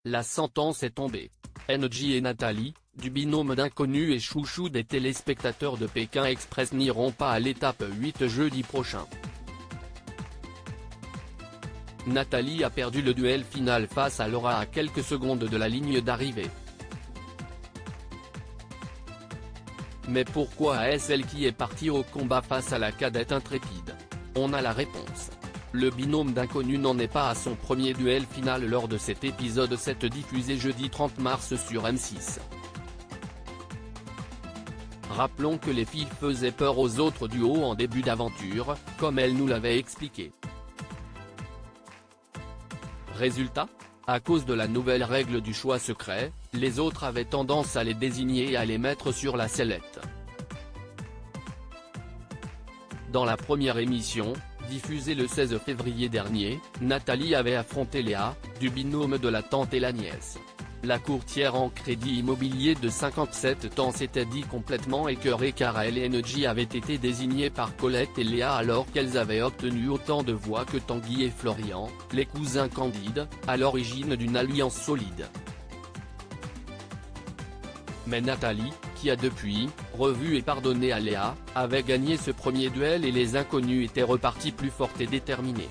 la sentence est tombée. NJ et Nathalie, du binôme d'inconnus et chouchou des téléspectateurs de Pékin Express n'iront pas à l'étape 8 jeudi prochain. Nathalie a perdu le duel final face à Laura à quelques secondes de la ligne d'arrivée. Mais pourquoi est-ce elle qui est partie au combat face à la cadette intrépide? On a la réponse. Le binôme d'inconnus n'en est pas à son premier duel final lors de cet épisode 7 diffusé jeudi 30 mars sur M6. Rappelons que les filles faisaient peur aux autres duos en début d'aventure, comme elles nous l'avaient expliqué. Résultat ? À cause de la nouvelle règle du choix secret, les autres avaient tendance à les désigner et à les mettre sur la sellette. Dans la première émission, diffusée le 16 février dernier, Nathalie avait affronté Léa, du binôme de la tante et la nièce. La courtière en crédit immobilier de 57 ans s'était dit complètement écœurée car elle et NJ avaient été désignés par Colette et Léa alors qu'elles avaient obtenu autant de voix que Tanguy et Florian, les cousins candides, à l'origine d'une alliance solide. Mais Nathalie, qui a depuis revu et pardonné à Léa, avait gagné ce premier duel et les inconnus étaient repartis plus fortes et déterminés.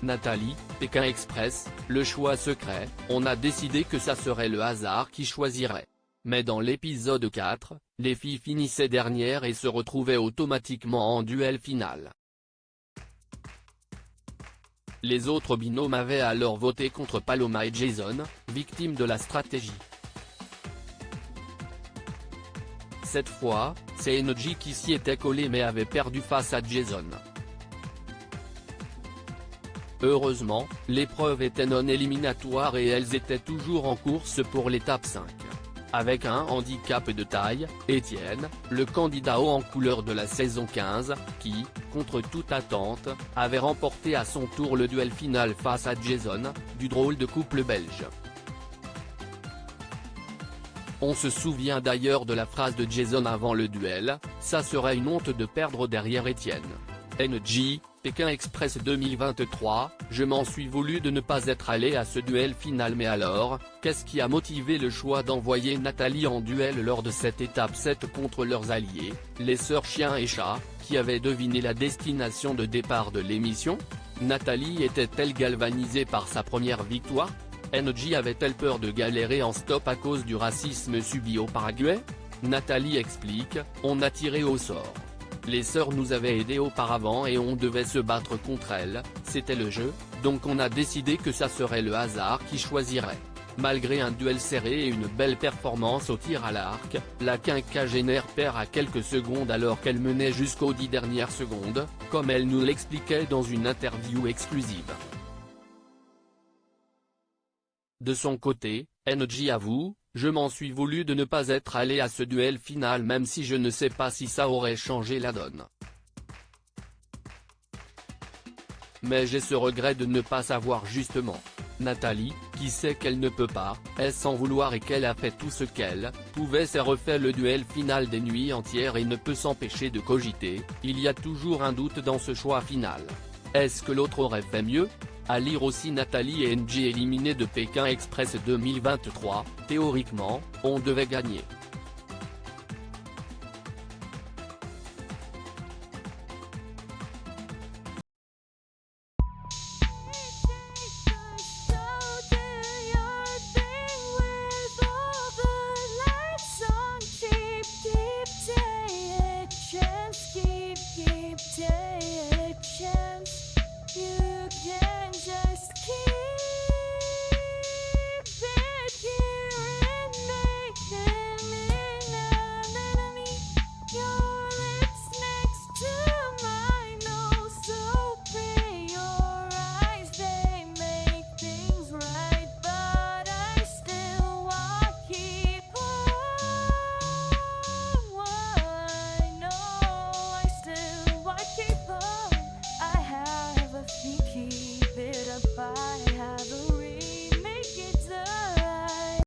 Nathalie, Pékin Express, le choix secret, on a décidé que ça serait le hasard qui choisirait. Mais dans l'épisode 4, les filles finissaient dernières et se retrouvaient automatiquement en duel final. Les autres binômes avaient alors voté contre Paloma et Jason, victimes de la stratégie. Cette fois, c'est NJ qui s'y était collé mais avait perdu face à Jason. Heureusement, l'épreuve était non éliminatoire et elles étaient toujours en course pour l'étape 5. Avec un handicap de taille, Étienne, le candidat haut en couleur de la saison 15, qui, contre toute attente, avait remporté à son tour le duel final face à Jason, du drôle de couple belge. On se souvient d'ailleurs de la phrase de Jason avant le duel, « Ça serait une honte de perdre derrière Étienne. NJ, Pékin Express 2023, je m'en suis voulu de ne pas être allé à ce duel final mais alors, qu'est-ce qui a motivé le choix d'envoyer Nathalie en duel lors de cette étape 7 contre leurs alliés, les sœurs Chien et Chat, qui avaient deviné la destination de départ de l'émission? Nathalie était-elle galvanisée par sa première victoire? NJ avait-elle peur de galérer en stop à cause du racisme subi au Paraguay? Nathalie explique, on a tiré au sort. Les sœurs nous avaient aidés auparavant et on devait se battre contre elles, c'était le jeu, donc on a décidé que ça serait le hasard qui choisirait. Malgré un duel serré et une belle performance au tir à l'arc, la quinquagénaire perd à quelques secondes alors qu'elle menait jusqu'aux 10 dernières secondes, comme elle nous l'expliquait dans une interview exclusive. De son côté, NJ avoue, je m'en suis voulu de ne pas être allé à ce duel final même si je ne sais pas si ça aurait changé la donne. Mais j'ai ce regret de ne pas savoir justement. Nathalie, qui sait qu'elle ne peut pas, est sans vouloir et qu'elle a fait tout ce qu'elle pouvait s'est refait le duel final des nuits entières et ne peut s'empêcher de cogiter, il y a toujours un doute dans ce choix final. Est-ce que l'autre aurait fait mieux? À lire aussi Nathalie et NJ éliminés de Pékin Express 2023, théoriquement, on devait gagner.